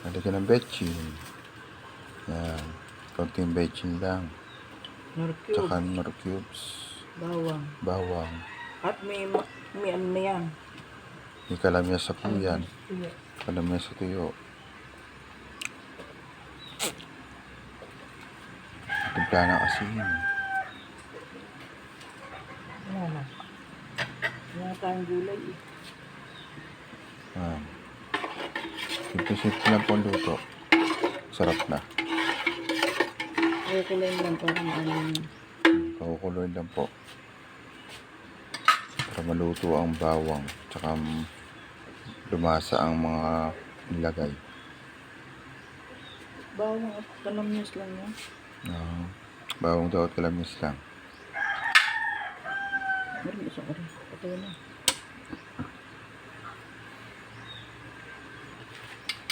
Lalagyan ng betchin. Yan. Konting betchin lang. Nor Tsaka cube. nor cubes. Bawang. Bawang. At may ano na yan. May kalamyasa po yan. Tuyo. Kalamyasa tuyo. Timpla ng asin. Ano na? Wala tayong gulay eh. Yan. Simple-simple lang po ang luto. Sarap na. Kukulay lang para maano. Pakukuloy lang po. Para maluto ang bawang. Tsaka lumasa ang mga nilagay. Bawang at kalamyas lang yan. Bawang daw at kalamis lang. Meron isa ka rin. Patawa na.